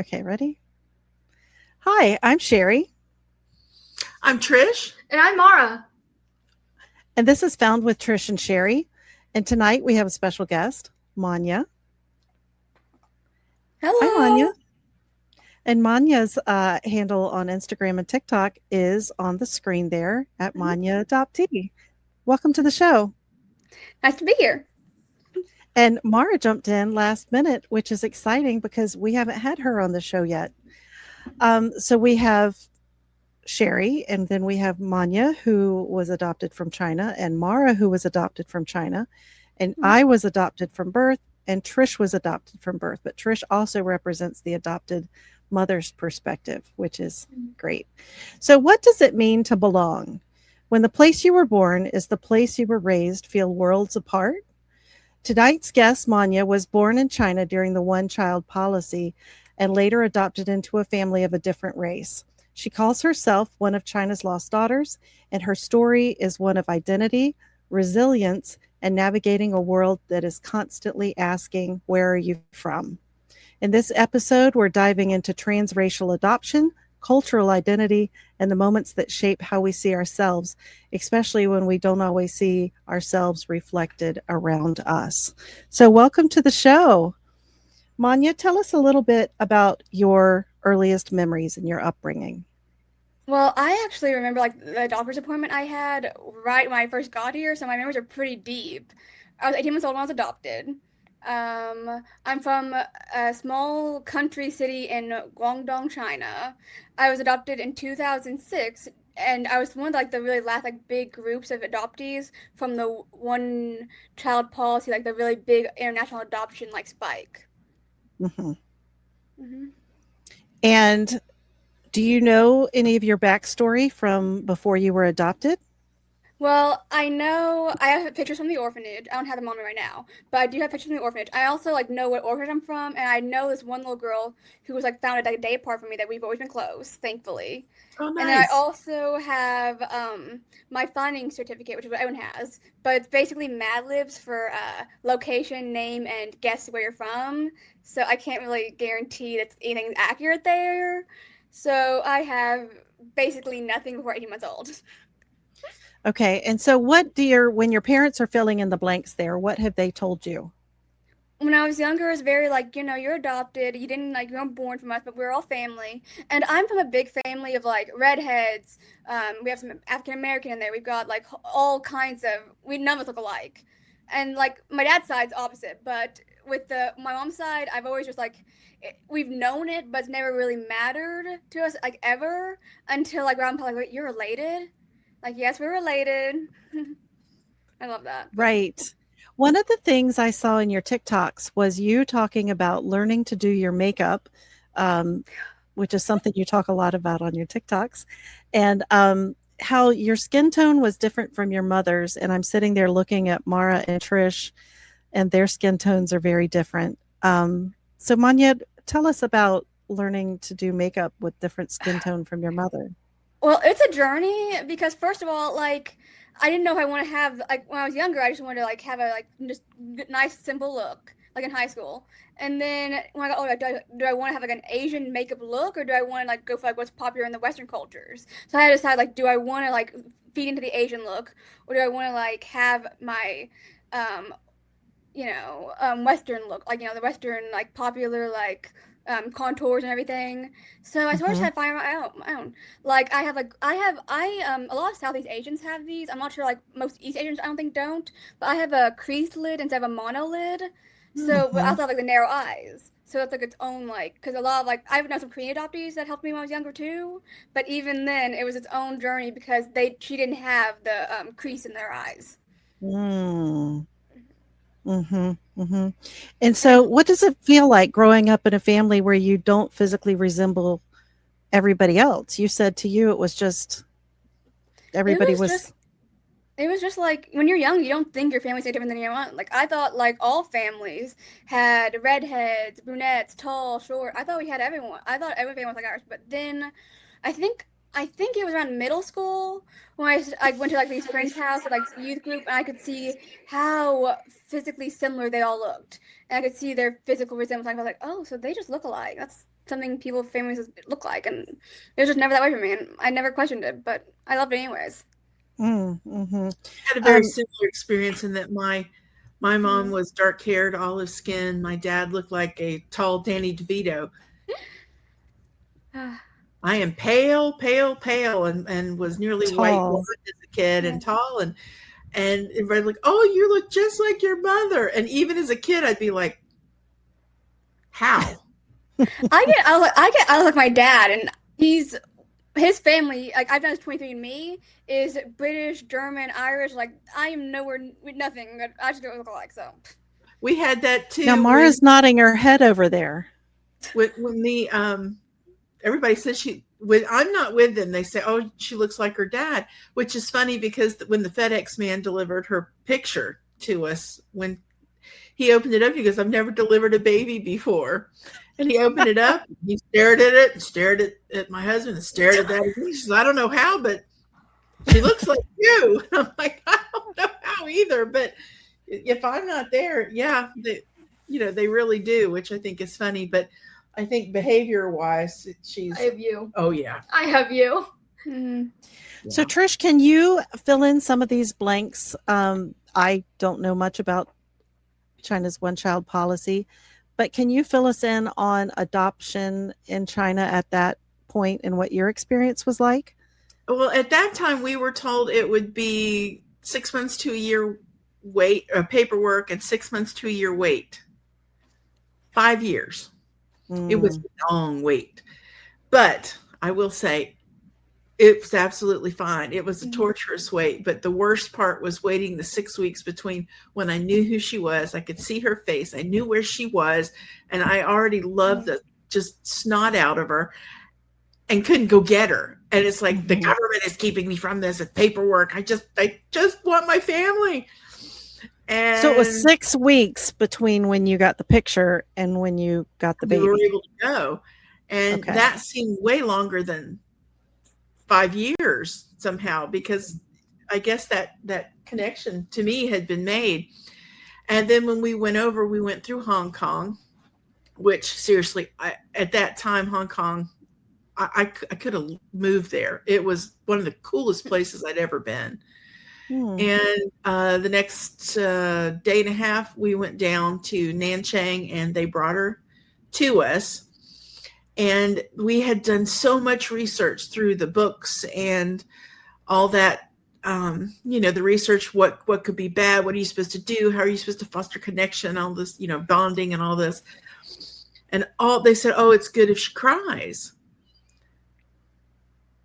Okay, ready? Hi, I'm Sherry, I'm Trish. And I'm Mara. and this is Found with Trish and Sherry. And tonight we have a special guest, Monya. Hi, Monya. Hello. And Monya's handle on Instagram and TikTok is on the screen there at Monya Adoptee. Welcome to the show. Nice to be here. And Mara jumped in last minute, which is exciting because we haven't had her on the show yet. So we have Sherry, and then we have Monya, who was adopted from China, and Mara, who was adopted from China, and I was adopted from birth, and Trish was adopted from birth. But Trish also represents the adopted mother's perspective, which is great. So, what does it mean to belong? When the place you were born is the place you were raised, feel worlds apart? Tonight's guest, Monya, was born in China during the one child policy and later adopted into a family of a different race. She calls herself one of China's lost daughters, and her story is one of identity, resilience, and navigating a world that is constantly asking, "Where are you from?" In this episode, we're diving into transracial adoption, cultural identity, and the moments that shape how we see ourselves, especially when we don't always see ourselves reflected around us. So, welcome to the show. Monya, tell us a little bit about your earliest memories and your upbringing. Well, I actually remember like the doctor's appointment I had right when I first got here, so my memories are pretty deep. I was 18 months old when I was adopted. I'm from a small country city in Guangdong, China. I was adopted in 2006, and I was one of like the really last like big groups of adoptees from the one child policy, like the really big international adoption like spike. Hmm. Hmm. And do you know any of your backstory from before you were adopted? Well, I know I have pictures from the orphanage. I don't have them on me right now, but I do have pictures from the orphanage. I also like know what orphanage I'm from, and I know this one little girl who was like found like a day apart from me that we've always been close, thankfully. Oh, And then I nice. also have my finding certificate, which is what everyone has, but it's basically Mad Libs for location, name, and guess where you're from. So I can't really guarantee that anything's accurate there. So I have basically nothing before 18 months old. Okay. And so what do your when your parents are filling in the blanks there, what have they told you? When I was younger, it was very like, you're adopted. You didn't like, you weren't born from us, but we're all family. And I'm from a big family of like redheads. We have some African American in there. We've got like all kinds of, we none of us look alike. And like my dad's side's opposite, but with the my mom's side, I've always just like, we've known it, but it's never really mattered to us like ever until like grandpa like, wait, you're related? Like, yes, we're related. I love that, but. Right. One of the things I saw in your TikToks was you talking about learning to do your makeup, um, which is something you talk a lot about on your TikToks, and how your skin tone was different from your mother's. And I'm sitting there looking at Mara and Trish, and their skin tones are very different. So, Manya, tell us about learning to do makeup with different skin tone from your mother. Well, it's a journey because first of all, like I didn't know if I want to have like when I was younger, I just wanted to like have a like just nice simple look like in high school. And then when I got older, do I want to have like an Asian makeup look or do I want to like go for like what's popular in the Western cultures? So I had to decide like do I want to like feed into the Asian look or do I want to like have my um Western look, like, the Western, like, popular, like, contours and everything. So I sort of just Hmm. had to find my own. Like, a lot of Southeast Asians have these. I'm not sure, like, most East Asians, I don't think, don't. But I have a creased lid instead of a mono lid. So, but I Hmm. also have, like, the narrow eyes. So it's, like, its own, like, because a lot of, like, I've known some Korean adoptees that helped me when I was younger, too. But even then, it was its own journey because she didn't have the crease in their eyes. Mm. Mhm, mhm. And so And what does it feel like growing up in a family where you don't physically resemble everybody else? You said to you it was just it everybody was was just It was just like when you're young, you don't think your family's any different than your own. Like I thought, like all families had redheads, brunettes, tall, short. I thought we had everyone. I thought every family was like ours. But then, I think I think it was around middle school when I went to like these friends' house at like youth group, and I could see how physically similar they all looked, and I could see their physical resemblance. I was like, oh, so they just look alike. something people families look like, and it was just never that way for me, and I never questioned it, but I loved it anyways. Mm-hmm. I had a very similar experience in that my mom was dark haired, olive skin. My dad looked like a tall Danny DeVito. I am pale, and was nearly white Tall. as a kid and tall and everybody like, oh, you look just like your mother. And even as a kid, I'd be like, how? I look like my dad, and his family, like I've done this 23andMe, is British, German, Irish. Like I am nowhere with nothing that I just don't look like. So We had that too. Now Mara's nodding her head over there. When the everybody says when I'm not with them, they say, oh, she looks like her dad, which is funny because when the FedEx man delivered her picture to us, when he opened it up, he goes, I've never delivered a baby before. And he opened it up, he stared at it and stared at my husband and stared at that. He says, I don't know how, but she looks like you. And I'm like, I don't know how either. But if I'm not there, yeah, they really do, which I think is funny. But I think behavior-wise, I have you. Oh, yeah. I have you. mm-hmm. Yeah. So Trish, can you fill in some of these blanks? I don't know much about China's one-child policy, but can you fill us in on adoption in China at that point and what your experience was like? Well, at that time, we were told it would be 6 months to a year wait, paperwork, and 6 months to a year wait. 5 years. It was a long wait. But I will say, it was absolutely fine. It was a torturous wait, but the worst part was waiting the 6 weeks between when I knew who she was. I could see her face. I knew where she was, and I already loved the just snot out of her and couldn't go get her. And it's like, the government is keeping me from this. It's paperwork. I just want my family. And so it was 6 weeks between when you got the picture and when you got the baby. We were able to go. And that seemed way longer than 5 years somehow, because I guess that connection to me had been made. And then when we went over, we went through Hong Kong, which seriously, at that time, Hong Kong, I could have moved there. It was one of the coolest places I'd ever been. And the next day and a half, we went down to Nanchang, and they brought her to us. And we had done so much research through the books and all that, the research, what could be bad, what are you supposed to do, how are you supposed to foster connection, all this, bonding and all this. And they said, oh, it's good if she cries.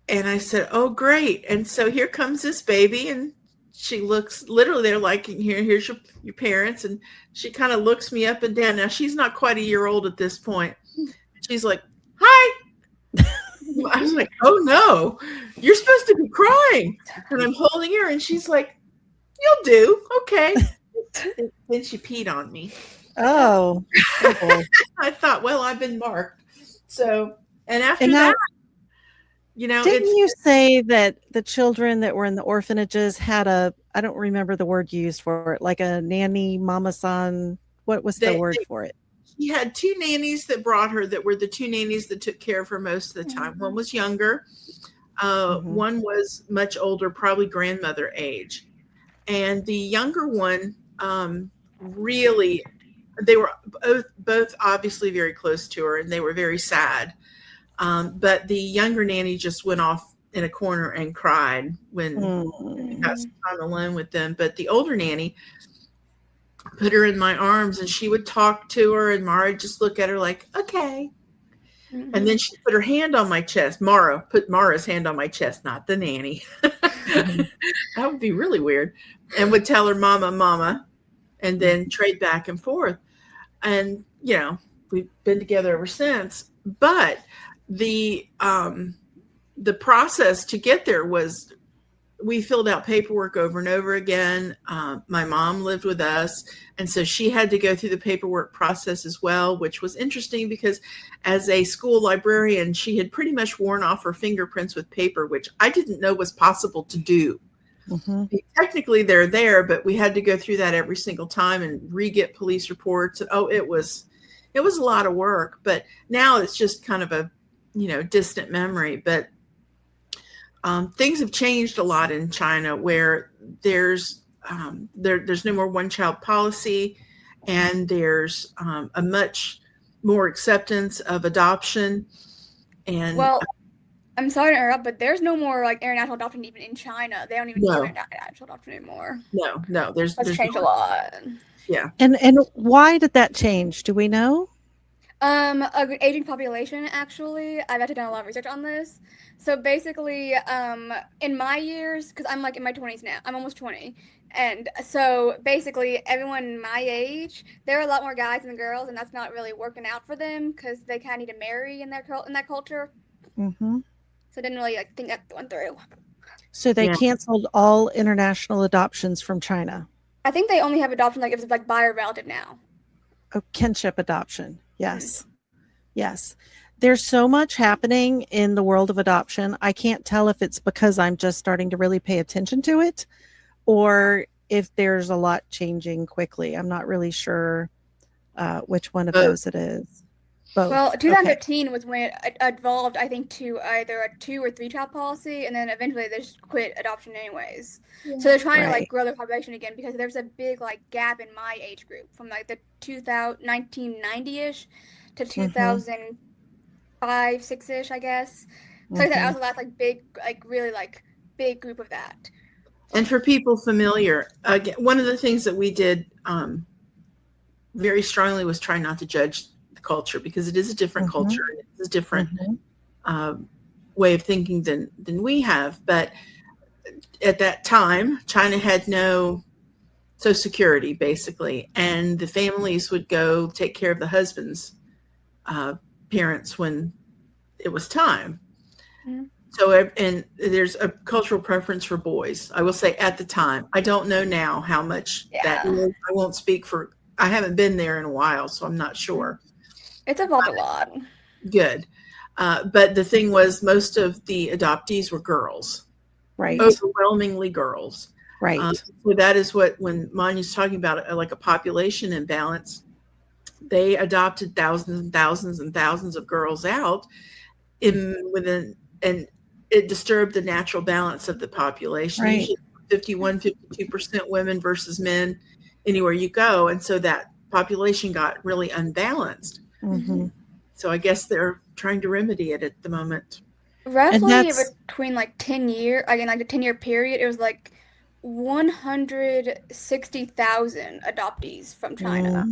And I said, oh, great. And so here comes this baby, and she looks, literally, they're like, here's your parents. And she kind of looks me up and down. Now, she's not quite a year old at this point. She's like, hi. I was like, oh, no, you're supposed to be crying. And I'm holding her, and she's like, you'll do. Okay. And then she peed on me. Oh. I thought, well, I've been marked. So, and after that, didn't you say that the children that were in the orphanages had I don't remember the word you used for it, like a nanny, mama-san? What was the word for it? She had 2 nannies that brought her, that were the 2 nannies that took care of her most of the time. One was younger. One was much older, probably grandmother age. And the younger one, really, they were both obviously very close to her, and they were very sad. But the younger nanny just went off in a corner and cried when we got some time alone with them. But the older nanny put her in my arms, and she would talk to her, and Mara would just look at her like, okay. And then she put her hand on my chest. Mara put Mara's hand on my chest, not the nanny. That would be really weird. And would tell her, mama, mama, and then trade back and forth. And, we've been together ever since. But the process to get there was, we filled out paperwork over and over again. My mom lived with us, and so she had to go through the paperwork process as well, which was interesting because as a school librarian, she had pretty much worn off her fingerprints with paper, which I didn't know was possible to do. Technically, they're there, but we had to go through that every single time and re-get police reports. And, it was it was a lot of work, but now it's just kind of a, distant memory. But things have changed a lot in China, where there's no more one-child policy, and there's a much more acceptance of adoption. And Well, I'm sorry to interrupt, but there's no more like international adoption even in China. They don't even do no, international adoption anymore. no, That's there's changed a not. lot. Yeah. And why did that change? Do we know? Aging population, actually. I've actually done a lot of research on this. So basically, in my years, because I'm like in my 20s now, I'm almost 20. And so basically, everyone my age, there are a lot more guys than girls, and that's not really working out for them because they kind of need to marry in that culture. Mm-hmm. So I didn't really like think that went through. So they Yeah. canceled all international adoptions from China. I think they only have adoption like if it's like by a relative now. Oh, kinship adoption. Yes. Yes. There's so much happening in the world of adoption. I can't tell if it's because I'm just starting to really pay attention to it or if there's a lot changing quickly. I'm not really sure which one of those it is. Both. Well, Okay. 2015 was when it evolved, I think, to either a 2 or 3 child policy, and then eventually they just quit adoption anyways. So they're trying to like Right. grow their population again because there's a big like gap in my age group from like the 1990-ish to 2005, 6-ish, I guess. So like that was the last like big, like really like big group of that. And for people familiar, again, one of the things that we did very strongly was try not to judge the culture, because it is a different culture. It's a different way of thinking than we have. But at that time, China had no Social Security, basically, and the families would go take care of the husband's parents when it was time. So, and there's a cultural preference for boys. I will say at the time. I don't know now how much that is. I won't speak for, I haven't been there in a while, so I'm not sure. It's evolved a lot. Good. But the thing was, most of the adoptees were girls. Right. Overwhelmingly girls. Right. So that is what, when Monya's talking about like a population imbalance, they adopted thousands and thousands and thousands of girls out and it disturbed the natural balance of the population. Right. Usually 51-52% women versus men anywhere you go. And so that population got really unbalanced. So I guess they're trying to remedy it at the moment. Roughly between like 10 years, again, like the 10-year period, it was like 160,000 adoptees from China.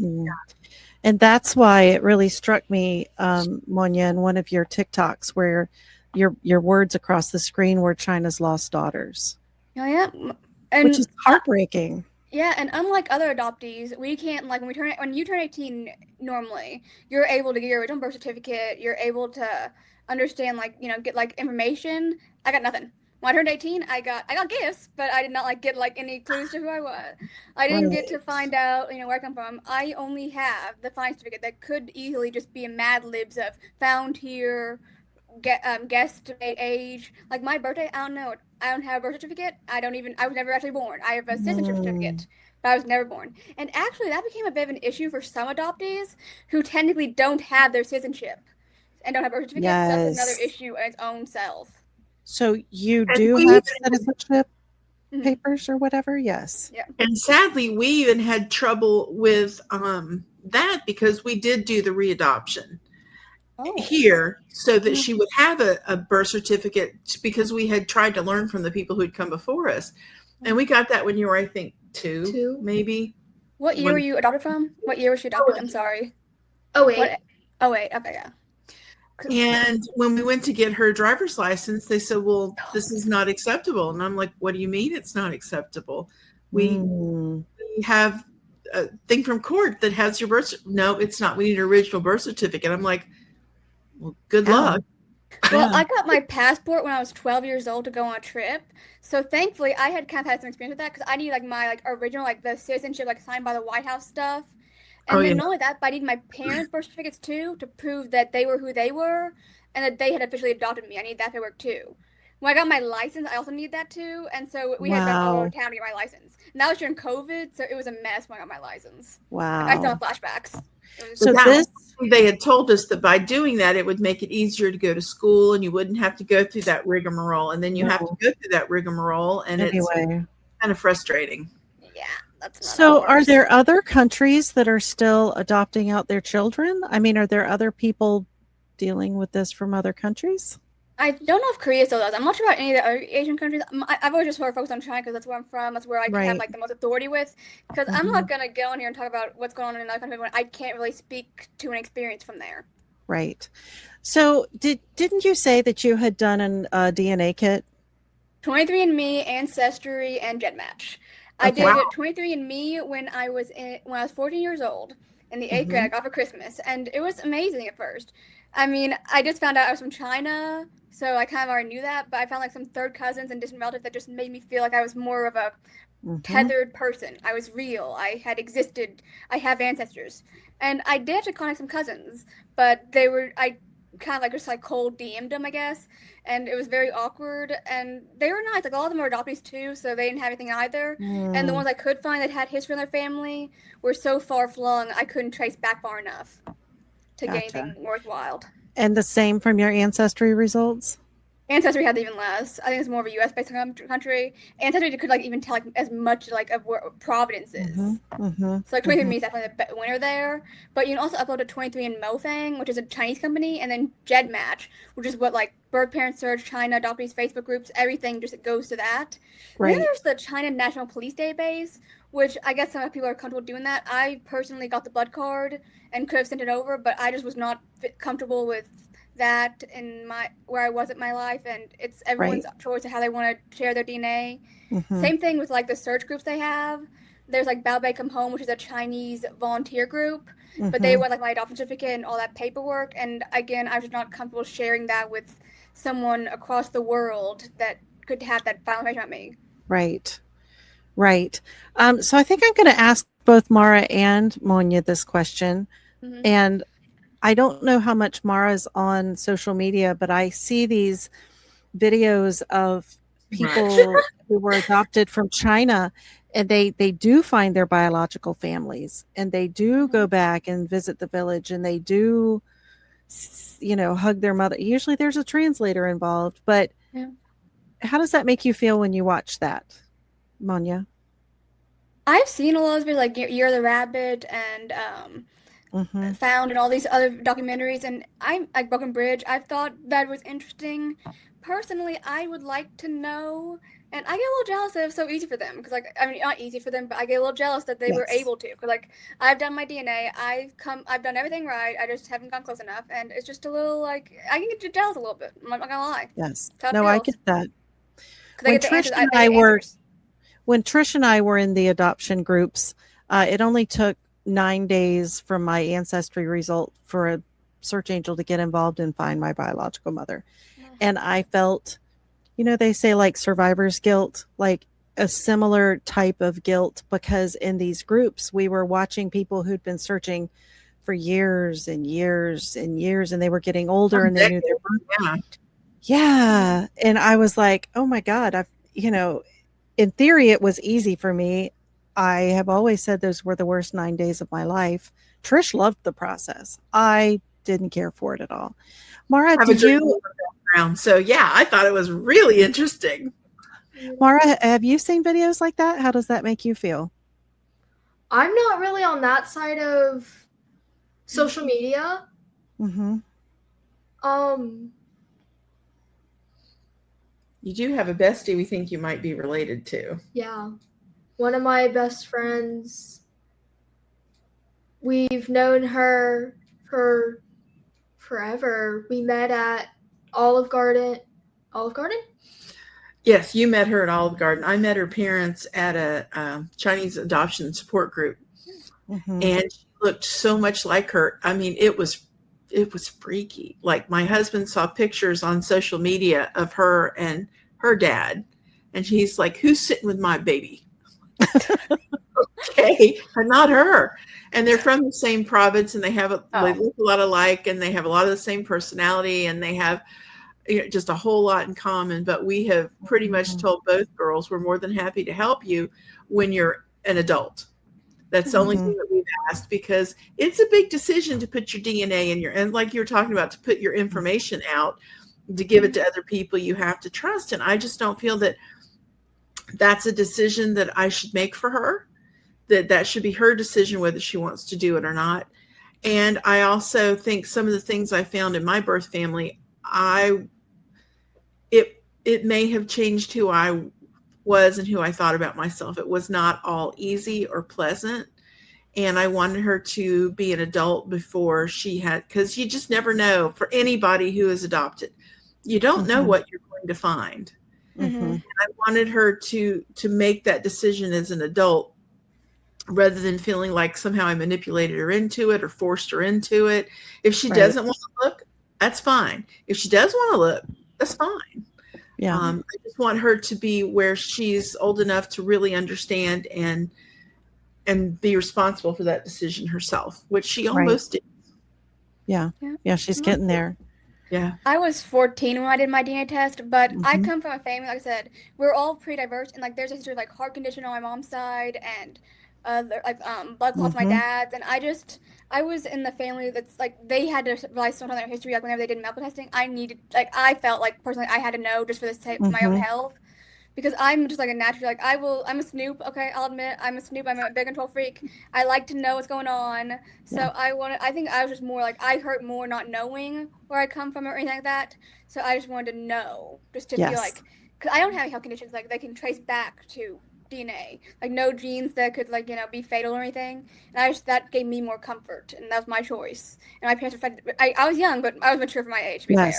And that's why it really struck me, Monya, in one of your TikToks where your words across the screen were China's lost daughters. Yeah. And which is heartbreaking. Yeah, and unlike other adoptees, we can't like when you turn 18 normally, you're able to get your original birth certificate, you're able to understand like, get like information. I got nothing. When I turned 18, I got gifts, but I did not like get like any clues to who I was. I didn't get to find out, where I come from. I only have the fine certificate that could easily just be a Mad Libs of found here, guesstimate age. Like my birthday, I don't know. I don't have a birth certificate. I was never actually born. I have a citizenship certificate, but I was never born. And actually, that became a bit of an issue for some adoptees who technically don't have their citizenship and don't have birth certificates. Yes. So that's another issue in its own self. So you do have citizenship papers or whatever? Yes. Yeah. And sadly, we even had trouble with that because we did do the readoption here so that she would have a birth certificate, because we had tried to learn from the people who'd come before us. And we got that when you were, I think, two maybe. What year were you adopted from? What year was she adopted? I'm sorry. 08. 08. Okay, yeah. And when we went to get her driver's license, they said, well, this is not acceptable. And I'm like, what do you mean it's not acceptable? We have a thing from court that has your birth certificate. No, it's not. We need an original birth certificate. I'm like, well, good luck. Well, I got my passport when I was 12 years old to go on a trip. So thankfully, I had kind of had some experience with that because I need like my original the citizenship signed by the White House stuff. And then not only that, but I need my parents' birth certificates too to prove that they were who they were and that they had officially adopted me. I need that paperwork too. When I got my license, I also need that too. And so we had to run all over town to get my license. And that was during COVID, so it was a mess when I got my license. Wow. I still have flashbacks. So this, they had told us that by doing that, it would make it easier to go to school and you wouldn't have to go through that rigmarole. And then you have to go through that rigmarole, and it's kind of frustrating. Yeah, that's not so are there other countries that are still adopting out their children? I mean, are there other people dealing with this from other countries? I don't know if Korea still does. I'm not sure about any of the other Asian countries. I've always just sort of focused on China because that's where I'm from. That's where I can have like the most authority with. Because I'm not gonna get on here and talk about what's going on in another country when I can't really speak to an experience from there. Right. So didn't you say that you had done an DNA kit? 23andMe, Ancestry, and GEDmatch. I did 23andMe when I was 14 years old in the 8th grade. I got for Christmas, and it was amazing at first. I mean, I just found out I was from China, so I kind of already knew that, but I found like some third cousins and distant relatives that just made me feel like I was more of a tethered person. I was real. I had existed. I have ancestors. And I did have to contact some cousins, but I kind of like just like cold DM'd them, I guess. And it was very awkward, and they were nice. Like all of them were adoptees too, so they didn't have anything either. And the ones I could find that had history in their family were so far flung, I couldn't trace back far enough to get anything worthwhile. And the same from your Ancestry results? Ancestry had even less. I think it's more of a U.S. based country. Ancestry could like even tell like as much like of where Providence is. So like 23andMe is definitely the winner there. But you can also upload to 23andMe, which is a Chinese company, and then GEDmatch, which is what like birth parent search, China adoptees, Facebook groups, everything just goes to that. Right. Then there's the China National Police Database, which I guess some people are comfortable doing that. I personally got the blood card and could have sent it over, but I just was not comfortable with that in where I was in my life, and it's everyone's choice of how they want to share their DNA. Same thing with like the search groups they have. There's like Bao Bei Come Home, which is a Chinese volunteer group, but they want like my adoption certificate and all that paperwork. And again, I was not comfortable sharing that with someone across the world that could have that final information about me. Right. So I think I'm going to ask both Mara and Monya this question, and I don't know how much Mara's on social media, but I see these videos of people who were adopted from China, and they do find their biological families, and they do go back and visit the village, and they do, hug their mother. Usually there's a translator involved, but how does that make you feel when you watch that, Monya? I've seen a lot of videos like Year the Rabbit and Found and all these other documentaries, and I'm like Broken Bridge. I thought that was interesting. Personally, I would like to know, and I get a little jealous that it was so easy for them, because like, I mean, not easy for them, but I get a little jealous that they were able to, because like, I've done my DNA, I've done everything right, I just haven't gone close enough, and it's just a little like, I can get jealous a little bit, I'm not gonna lie. Yes. No, I get that. When Trish and I were in the adoption groups, it only took 9 days from my ancestry result for a search angel to get involved and find my biological mother. And I felt, they say like survivor's guilt, like a similar type of guilt, because in these groups, we were watching people who'd been searching for years and years and years, and they were getting older and they knew their birth. Yeah. And I was like, oh my God, in theory, it was easy for me. I have always said those were the worst 9 days of my life. Trish loved the process. I didn't care for it at all. Mara, did you? So yeah, I thought it was really interesting. Mara, have you seen videos like that? How does that make you feel? I'm not really on that side of social media. You do have a bestie we think you might be related to. Yeah. One of my best friends, we've known her for forever. We met at Olive Garden. Olive Garden? Yes, you met her at Olive Garden. I met her parents at a Chinese adoption support group. And she looked so much like her. I mean, it was freaky. Like, my husband saw pictures on social media of her and her dad, and he's like, who's sitting with my baby? Okay, but not her. And they're from the same province, and they look a lot alike, and they have a lot of the same personality, and they have just a whole lot in common. But we have pretty much told both girls we're more than happy to help you when you're an adult. That's the only thing that we've asked, because it's a big decision to put your DNA in and like you were talking about, to put your information out, to give it to other people you have to trust. And I just don't feel that that's a decision that I should make for her, that should be her decision whether she wants to do it or not. And I also think some of the things I found in my birth family, it may have changed who I was and who I thought about myself. It was not all easy or pleasant. And I wanted her to be an adult before she had, because you just never know for anybody who is adopted. You don't know what you're going to find. And I wanted her to make that decision as an adult, rather than feeling like somehow I manipulated her into it or forced her into it. If she doesn't want to look, that's fine. If she does want to look, that's fine. Yeah. I just want her to be where she's old enough to really understand and be responsible for that decision herself, which she almost did. Yeah. She's getting there. Yeah. I was 14 when I did my DNA test, but I come from a family, like I said, we're all pretty diverse, and like there's a history of like heart condition on my mom's side, and blood clots my dad's, and I was in the family that's like they had to rely so much on their history. Like whenever they did medical testing, I felt like personally I had to know just for the sake of my own health, because I'm just like a natural, like I'm a snoop. Okay, I'll admit I'm a snoop. I'm a big control freak. I like to know what's going on. So I think I was just more like, I hurt more not knowing where I come from or anything like that. So I just wanted to know, just to feel like, because I don't have any health conditions like they can trace back to DNA, like no genes that could like be fatal or anything, and that gave me more comfort, and that was my choice. And my parents were I was young, but I was mature for my age, to be fair.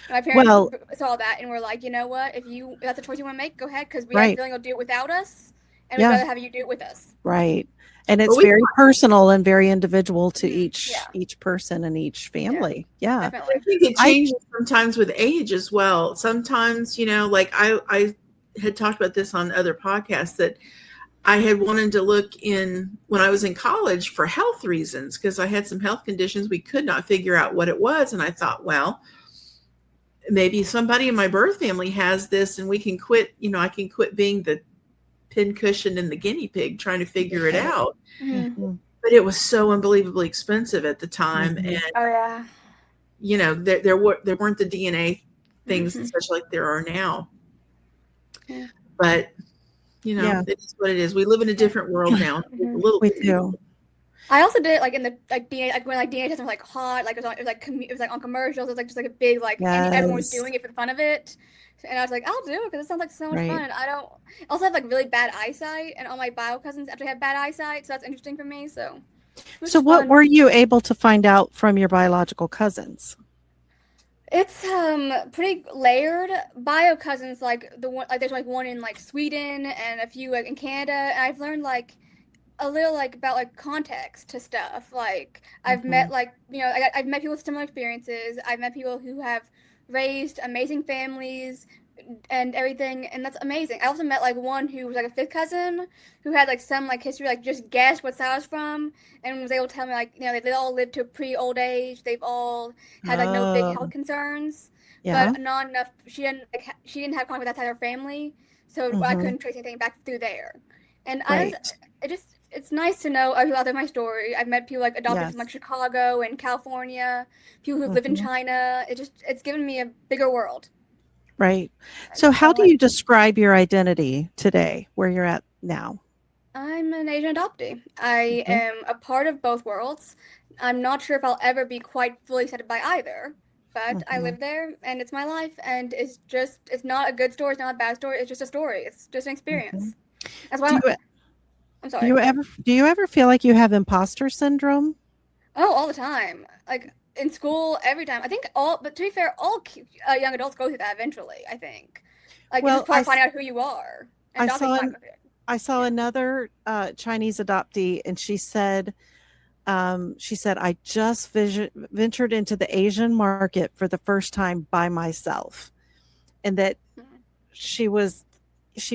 And my parents saw that and were like, you know what, if that's a choice you want to make, go ahead, because we have a feeling you'll do it without us, and we'd rather have you do it with us. Right. And it's very personal and very individual to each person and each family. Yeah. I think it changes sometimes with age as well. Sometimes, like I had talked about this on other podcasts, that I had wanted to look in when I was in college for health reasons, because I had some health conditions. We could not figure out what it was. And I thought, well, maybe somebody in my birth family has this, and we can quit, I can quit being the pincushion and the guinea pig trying to figure it out. But it was so unbelievably expensive at the time. And there weren't the DNA things and such like there are now. But it is what it is. We live in a different world now. A little we bit. do. I also did it like in the DNA, like when DNA testing was like hot, like it was like on commercials. It was like just like a big everyone was doing it for the fun of it. And I was like, I'll do it because it sounds like so much fun. And I also have like really bad eyesight, and all my bio cousins actually have bad eyesight, so that's interesting for me. So what were you able to find out from your biological cousins? It's pretty layered. Bio cousins, like the one, like there's like one in like Sweden and a few like in Canada, and I've learned like a little like about like context to stuff. Like I've met like I've met people with similar experiences. I've met people who have raised amazing families and everything, and that's amazing. I also met like one who was like a fifth cousin who had like some like history, like just guessed what side I was from, and was able to tell me like they all lived to a pretty old age. They've all had like no big health concerns, but not enough. She didn't have contact with that side of her family, so I couldn't trace anything back through there. And it's nice to know people out there my story. I've met people like adopted from like Chicago and California, people who live in China. It's given me a bigger world. Right. So how do you describe your identity today, where you're at now? I'm an Asian adoptee. I am a part of both worlds. I'm not sure if I'll ever be quite fully accepted by either, but I live there, and it's my life, and it's not a good story, it's not a bad story, it's just a story. It's just an experience. That's why I'm sorry. Do you ever feel like you have imposter syndrome? Oh, all the time. Like in school, every time. I think but to be fair, all young adults go through that eventually, I think. Like it's part of finding out who you are. And I saw another Chinese adoptee, and she said, I just ventured into the Asian market for the first time by myself. And that she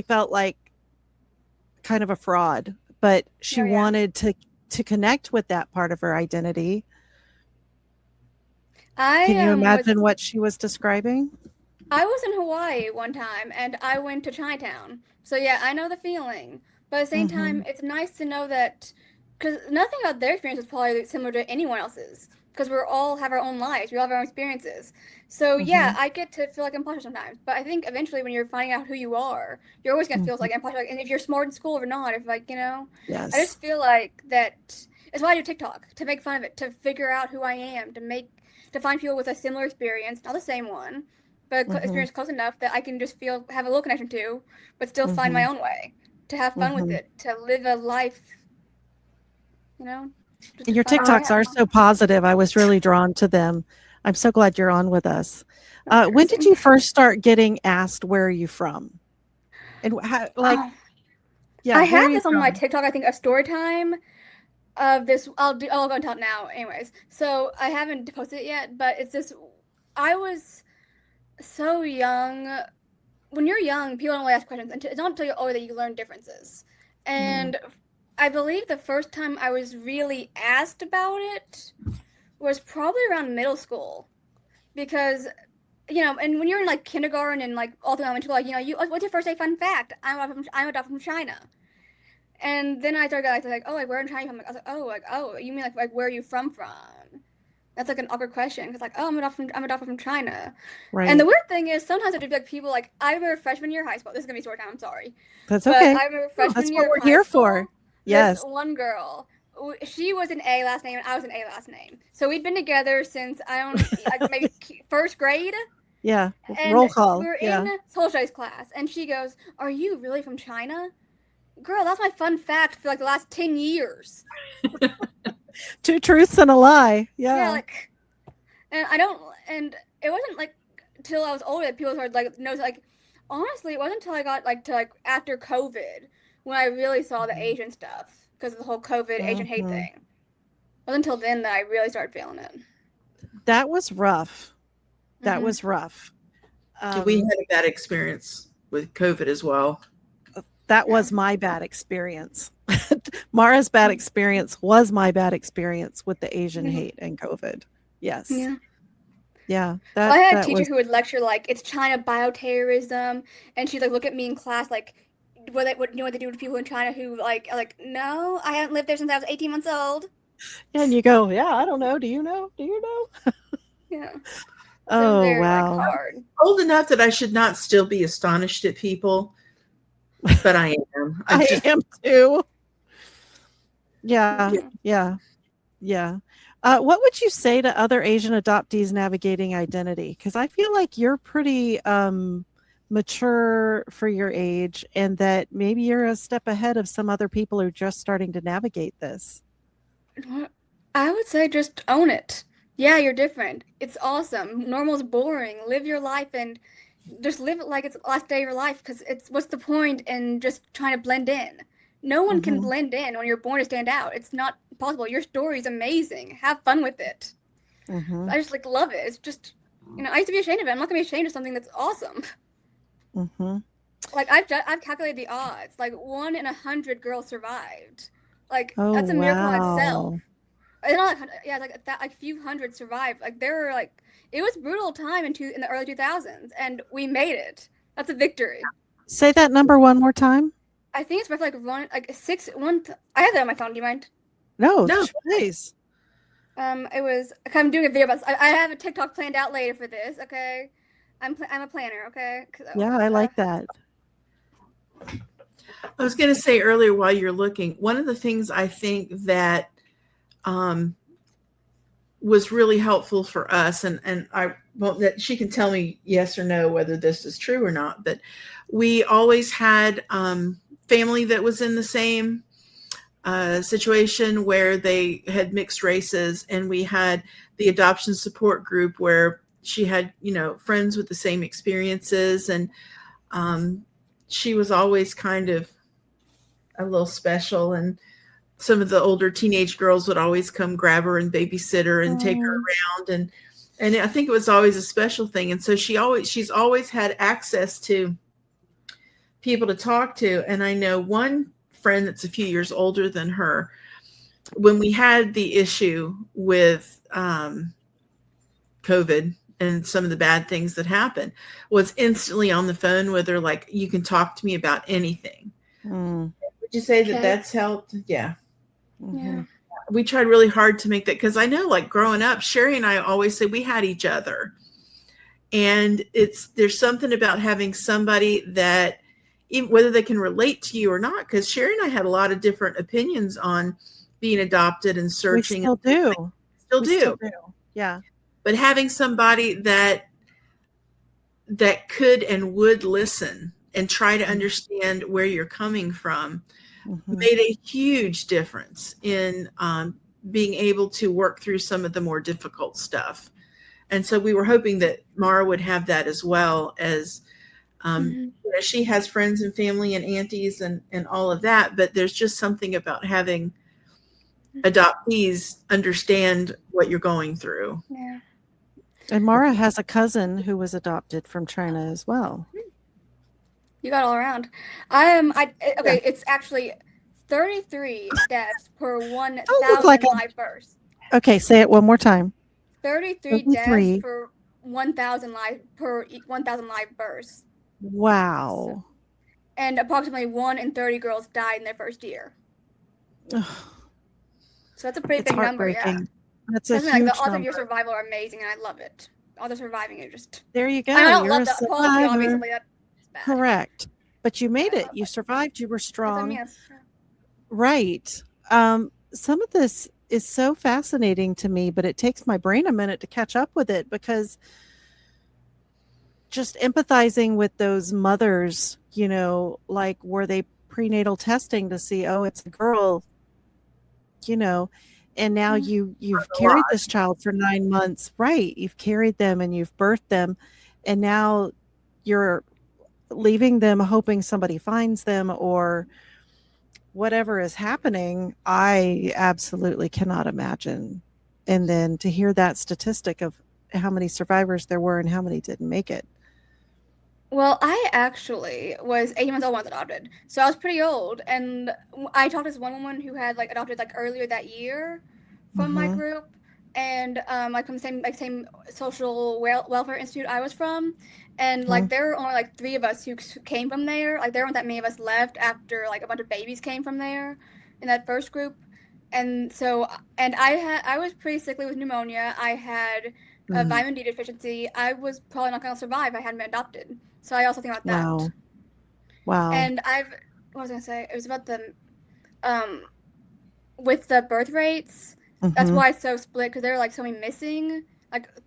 felt like kind of a fraud, but she wanted to connect with that part of her identity. Can you imagine what she was describing? I was in Hawaii one time, and I went to Chinatown. So yeah, I know the feeling. But at the same time, it's nice to know that because nothing about their experience is probably similar to anyone else's. Because we all have our own lives, we all have our own experiences. So yeah, I get to feel like imposter sometimes. But I think eventually, when you're finding out who you are, you're always gonna feel like imposter. Like, and if you're smart in school or not, if like I Yes. just feel like that. It's why I do TikTok, to make fun of it, to figure out who I am, to find people with a similar experience, not the same one, but experience close enough that I can just have a little connection to, but still find my own way, to have fun with it, to live a life, just to Your find who I TikToks am. are so positive. I was really drawn to them. I'm so glad you're on with us. When did you first start getting asked, where are you from? And how, like, yeah, I where are have you this on my from? TikTok, I think, a story time of this. I'll go and tell it now anyways. So I haven't posted it yet, but it's this. I was so young. When you're young, people don't really ask questions, and it's not until you're older that you learn differences. And I believe the first time I was really asked about it was probably around middle school, because and when you're in like kindergarten and like all through elementary, like what's your first day fun fact? I'm adopted from China. And then I started like oh, like where in China? I was like oh, you mean like where are you from? That's like an awkward question, because like oh, I'm adopted from China. Right. And the weird thing is, sometimes I do like people like, I remember freshman year of high school. This is gonna be story time. I'm sorry, That's but okay. I remember No, freshman that's year what of we're high here school. for. This Yes. one girl, she was an A last name and I was an A last name. So we'd been together since I don't like maybe first grade. Yeah. And Roll we call. were Yeah. in social studies class, and she goes, "Are you really from China?" Girl, that's my fun fact for like the last 10 years. Two truths and a lie. Yeah, Yeah. like, and it wasn't like till I was older that people started like notice. Like, honestly, it wasn't until I got like to like after COVID when I really saw the Asian stuff, because of the whole COVID Asian hate thing. It wasn't until then that I really started feeling it. That was rough. That was rough. We had a bad experience with COVID as well. That was my bad experience. Mara's bad experience was my bad experience with the Asian hate and COVID. Yes. Yeah. Yeah. Well, I had a teacher who would lecture like it's China bioterrorism, and she'd like look at me in class like, what they do to people in China who like no, I haven't lived there since I was 18 months old. And you go, yeah, I don't know. Do you know? Do you know? Yeah. Oh, very, wow. Like, hard. I'm old enough that I should not still be astonished at people, but I am. I am too. Yeah. Yeah. What would you say to other Asian adoptees navigating identity? Because I feel like you're pretty mature for your age, and that maybe you're a step ahead of some other people who are just starting to navigate this. I would say just own it. Yeah, you're different. It's awesome. Normal's boring. Live your life and just live it like it's the last day of your life, because what's the point in just trying to blend in? No one can blend in when you're born to stand out. It's not possible. Your story is amazing. Have fun with it. I just love it. It's just, I used to be ashamed of it. I'm not gonna be ashamed of something that's awesome. Like I've calculated the odds. Like 1 in 100 girls survived. Like that's a miracle in itself. It's not like a few hundred survived. Like there were like, it was a brutal time in the early 2000s, and we made it. That's a victory. Say that number one more time. I think it's roughly I have that on my phone. Do you mind? No, please. It was. I'm doing a video about this. I have a TikTok planned out later for this. Okay, I'm a planner. Okay. Yeah, I like that. I was going to say earlier, while you're looking, one of the things I think that was really helpful for us, and I won't, that she can tell me yes or no whether this is true or not, but we always had family that was in the same situation where they had mixed races, and we had the adoption support group where she had friends with the same experiences, and she was always kind of a little special, and some of the older teenage girls would always come grab her and babysit her and take her around, and I think it was always a special thing. And so she's always had access to people to talk to. And I know one friend that's a few years older than her, when we had the issue with COVID and some of the bad things that happened, was instantly on the phone with her, like, you can talk to me about anything. Would you say that that's helped? Yeah. Yeah. We tried really hard to make that, because I know, like, growing up, Sherry and I always say we had each other. And there's something about having somebody that, even whether they can relate to you or not, because Sherry and I had a lot of different opinions on being adopted and We searching. still do. Still We do. still do. Yeah. But having somebody that could and would listen and try to understand where you're coming from made a huge difference in being able to work through some of the more difficult stuff. And so we were hoping that Mara would have that as well, as she has friends and family and aunties and all of that. But there's just something about having adoptees understand what you're going through. Yeah. And Mara has a cousin who was adopted from China as well. You got all around. Okay, it's actually 33 deaths per 1,000 like live births. Okay, say it one more time. 33 deaths for 1,000 live births. Wow. And approximately 1 in 30 girls died in their first year. So that's a pretty big number, yeah. That's a huge the odds number. of your survival are amazing, and I love it. All the surviving are just. There you go. I don't You're love a the quality, obviously. survivor. That's bad. Correct. But you made it. You survived. You were strong. Yes. Right. Some of this is so fascinating to me, but it takes my brain a minute to catch up with it, because just empathizing with those mothers, like, were they prenatal testing to see, oh, it's a girl, and now you've carried this child for 9 months, right? You've carried them and you've birthed them, and now you're leaving them hoping somebody finds them or whatever is happening. I absolutely cannot imagine. And then to hear that statistic of how many survivors there were and how many didn't make it. Well, I actually was 18 months old when I was adopted, so I was pretty old. And I talked to this one woman who had adopted earlier that year from my group, and from the same social welfare institute I was from, and there were only 3 of us who came from there. There weren't that many of us left after a bunch of babies came from there in that first group, and so I was pretty sickly with pneumonia. I had a vitamin D deficiency. I was probably not going to survive if I hadn't been adopted. So I also think about that. Wow. And what was I going to say? It was about the, with the birth rates, that's why it's so split, because there are so many missing.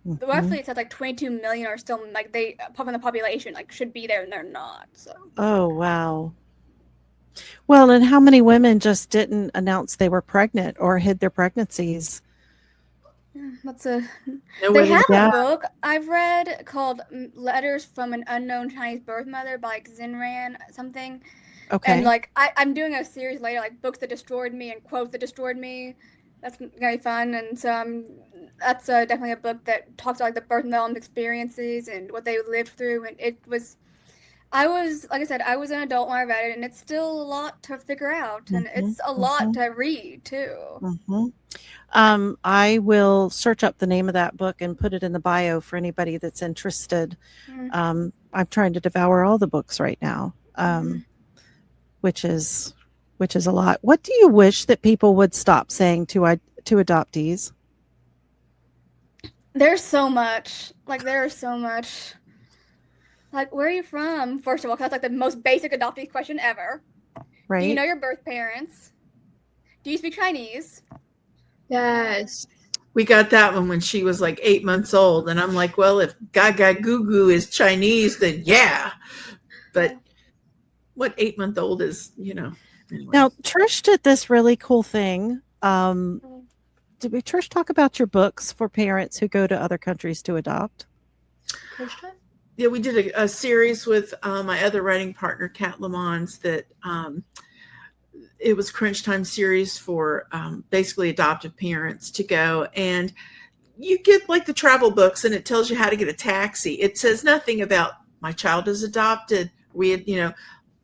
Roughly it says 22 million are still, they, from the population, should be there and they're not, so. Oh, wow. Well, and how many women just didn't announce they were pregnant or hid their pregnancies? They have a book I've read called Letters from an Unknown Chinese Birth Mother by Xinran something. Okay. And I'm doing a series later, books that destroyed me and quotes that destroyed me. That's gonna be fun. And so that's definitely a book that talks about the birth moms experiences and what they lived through. And it was, I was an adult when I read it, and it's still a lot to figure out, and it's a lot to read too. I will search up the name of that book and put it in the bio for anybody that's interested. I'm trying to devour all the books right now, which is a lot. What do you wish that people would stop saying to adoptees? There's so much. There's so much. Where are you from? First of all, because that's the most basic adoptee question ever. Right. Do you know your birth parents? Do you speak Chinese? Yes. We got that one when she was 8 months old, and I'm like, well, if Gaga Goo Goo is Chinese, then yeah. But what 8-month-old is, Anyway. Now, Trish did this really cool thing. Did we, Trish, talk about your books for parents who go to other countries to adopt? Christian? Yeah, we did a series with my other writing partner, Kat Lamons, that it was Crunch Time series for basically adoptive parents to go. And you get the travel books, and it tells you how to get a taxi. It says nothing about my child is adopted.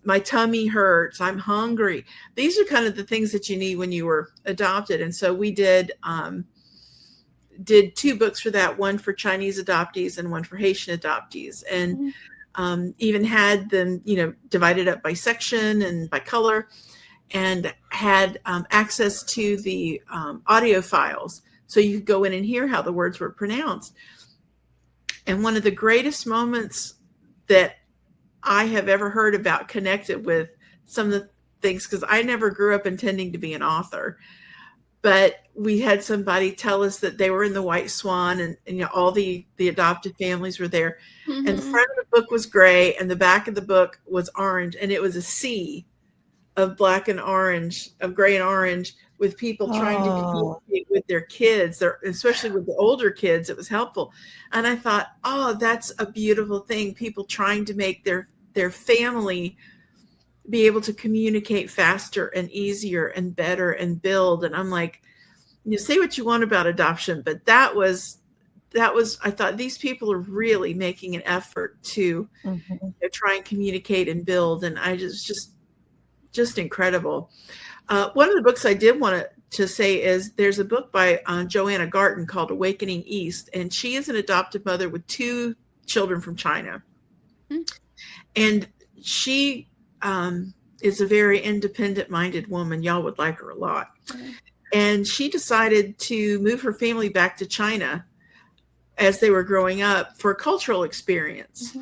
My tummy hurts. I'm hungry. These are kind of the things that you need when you were adopted. And so we did 2 books for that, one for Chinese adoptees and one for Haitian adoptees, and even had them, divided up by section and by color. and had access to the audio files. So you could go in and hear how the words were pronounced. And one of the greatest moments that I have ever heard about connected with some of the things, because I never grew up intending to be an author, but we had somebody tell us that they were in the White Swan, and you know, all the adopted families were there. Mm-hmm. And the front of the book was gray and the back of the book was orange, and it was a sea of black and orange, of gray and orange, with people trying to communicate with their kids, especially with the older kids. It was helpful. And I thought, oh, that's a beautiful thing. People trying to make their family be able to communicate faster and easier and better and build. And I'm like, you say what you want about adoption, but that was, I thought these people are really making an effort to try and communicate and build. And I just incredible. One of the books I did want to say is there's a book by Joanna Garten called Awakening East, and she is an adoptive mother with 2 children from China. And she is a very independent-minded woman. Y'all would like her a lot. And she decided to move her family back to China as they were growing up for a cultural experience.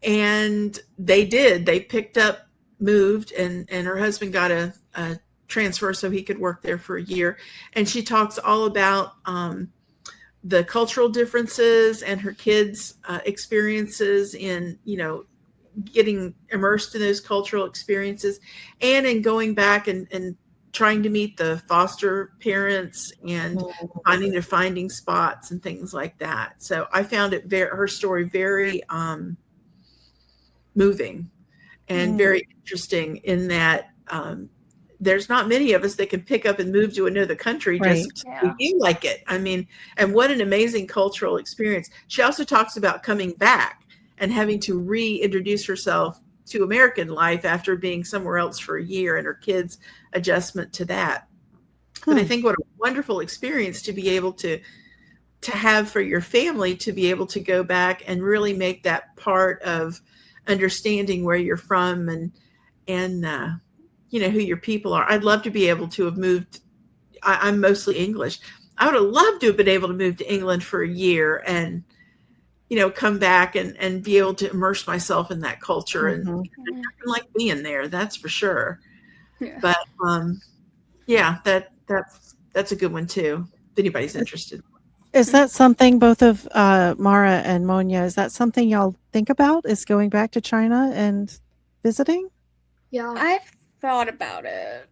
And they did. They picked up, moved, and her husband got a transfer so he could work there for a year. And she talks all about the cultural differences and her kids' experiences in, you know, getting immersed in those cultural experiences, and in going back and trying to meet the foster parents and finding their finding spots and things like that. So I found it her story very moving and very interesting, in that there's not many of us that can pick up and move to another country just you like it. I mean, and what an amazing cultural experience. She also talks about coming back and having to reintroduce herself to American life after being somewhere else for a year, and her kids' adjustment to that. But I think what a wonderful experience to be able to have for your family, to be able to go back and really make that part of understanding where you're from and you know, who your people are. I'd love to be able to have moved. I'm mostly English. I would have loved to have been able to move to England for a year and, you know, come back and be able to immerse myself in that culture. And nothing like being there, that's for sure. But yeah, that's a good one too, if anybody's interested. Is that something both of Mara and Monya, is that something y'all think about, is going back to China and visiting? Yeah. I've thought about it.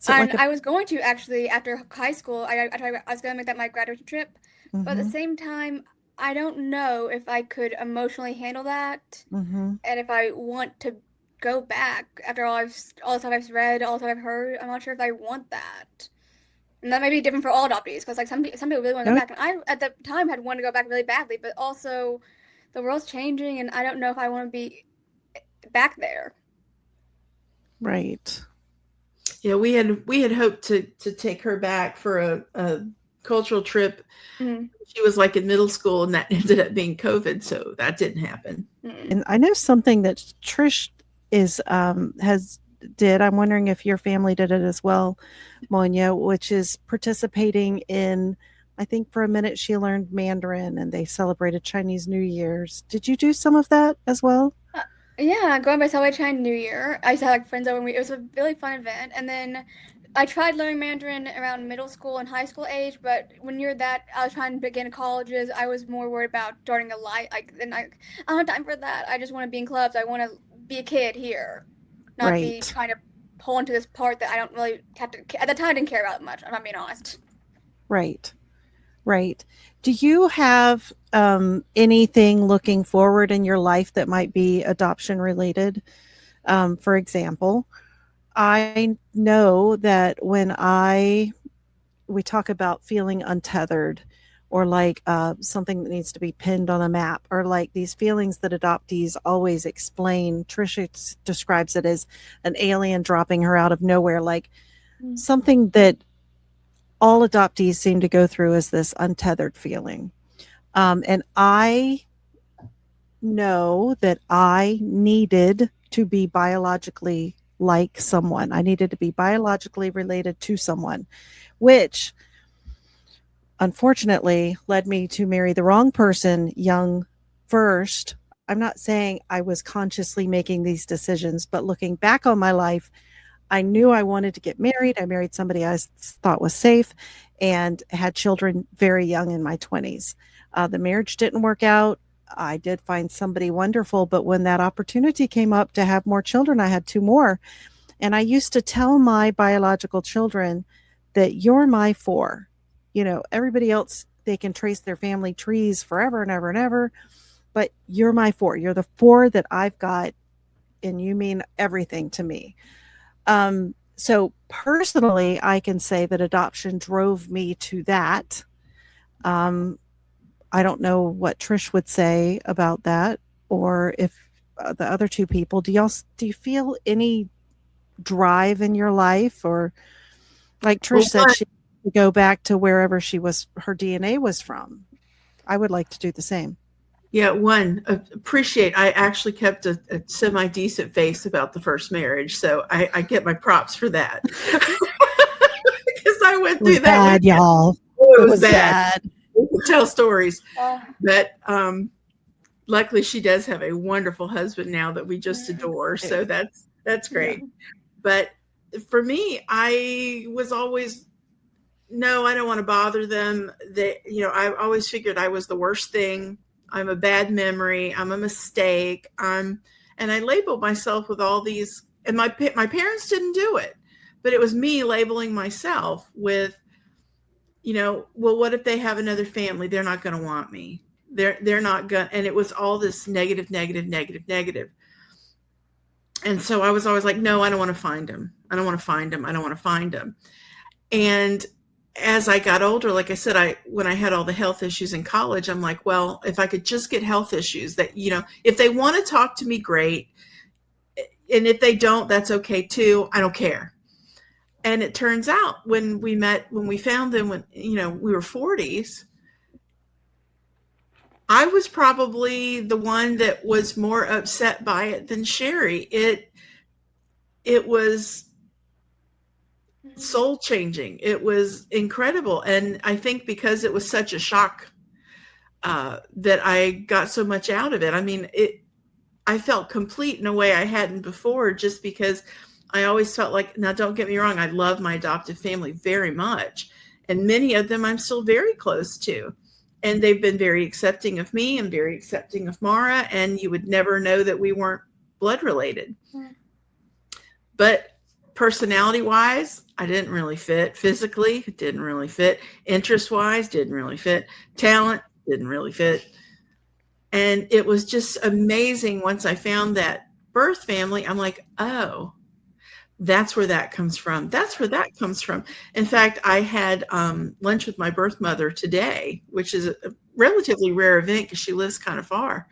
And I was going to, actually, after high school, I was going to make that my graduation trip. But at the same time, I don't know if I could emotionally handle that, and if I want to go back after all the stuff I've read, all the stuff I've heard. I'm not sure if I want that, and that may be different for all adoptees, because like some people really want to go back, and I at the time had wanted to go back really badly, but also the world's changing, and I don't know if I want to be back there. Right. Yeah, we had hoped to take her back for a cultural trip. She was like in middle school, and that ended up being COVID, so that didn't happen. And I know something that Trish is did. I'm wondering if your family did it as well, Monya, which is participating in, I think for a minute she learned Mandarin and they celebrated Chinese New Year's. Did you do some of that as well? Yeah, going by celebrate Chinese New Year. I used to have like friends over, and it was a really fun event. And then I tried learning Mandarin around middle school and high school age, but when you're that, I was trying to begin colleges, I was more worried about starting a life. I don't have time for that. I just want to be in clubs. I want to be a kid here, not be trying to pull into this part that I don't really have to. At the time, I didn't care about it much, if I'm being honest. Right. Do you have anything looking forward in your life that might be adoption related? For example, I know that when we talk about feeling untethered, or like something that needs to be pinned on a map, or like these feelings that adoptees always explain. Trisha describes it as an alien dropping her out of nowhere, like something that all adoptees seem to go through, is this untethered feeling. And I know that I needed to be biologically like someone. I needed to be biologically related to someone, which unfortunately led me to marry the wrong person young first. I'm not saying I was consciously making these decisions, but looking back on my life, I knew I wanted to get married. I married somebody I thought was safe and had children very young in my 20s. The marriage didn't work out. I did find somebody wonderful, but when that opportunity came up to have more children, I had two more. And I used to tell my biological children that you're my four. You know, everybody else, they can trace their family trees forever and ever and ever, but you're my four. You're the four that I've got, and you mean everything to me. So personally, I can say that adoption drove me to that. Um, I don't know what Trish would say about that, or if the other two people. Do you feel any drive in your life, or like Trish said, she would go back to wherever her DNA was from? I would like to do the same. Yeah, appreciate. I actually kept a semi-decent face about the first marriage, so I get my props for that. Because I went through that. Bad, y'all. It was bad. We could tell stories, but luckily she does have a wonderful husband now that we just adore. So that's great. Yeah. But for me, I was always, no, I don't want to bother them. I always figured I was the worst thing. I'm a bad memory. I'm a mistake. And I labeled myself with all these, and my parents didn't do it, but it was me labeling myself with, well, what if they have another family? They're not going to want me. They're not going to, and it was all this negative. And so I was always like, no, I don't want to find him. I don't want to find him. And as I got older, like I said, when I had all the health issues in college, I'm like, well, if I could just get health issues that, if they want to talk to me, great. And if they don't, that's okay too. I don't care. And it turns out when we found them, when, we were 40s, I was probably the one that was more upset by it than Sherry. It was soul changing. It was incredible. And I think because it was such a shock that I got so much out of it. I mean, I felt complete in a way I hadn't before, just because I always felt like, now don't get me wrong, I love my adoptive family very much. And many of them I'm still very close to. And they've been very accepting of me and very accepting of Mara. And you would never know that we weren't blood related. Mm. But personality wise, I didn't really fit. Physically, it didn't really fit. Interest wise, didn't really fit. Talent, didn't really fit. And it was just amazing. Once I found that birth family, I'm like, oh, that's where that comes from. In fact, I had lunch with my birth mother today, which is a relatively rare event because she lives kind of far.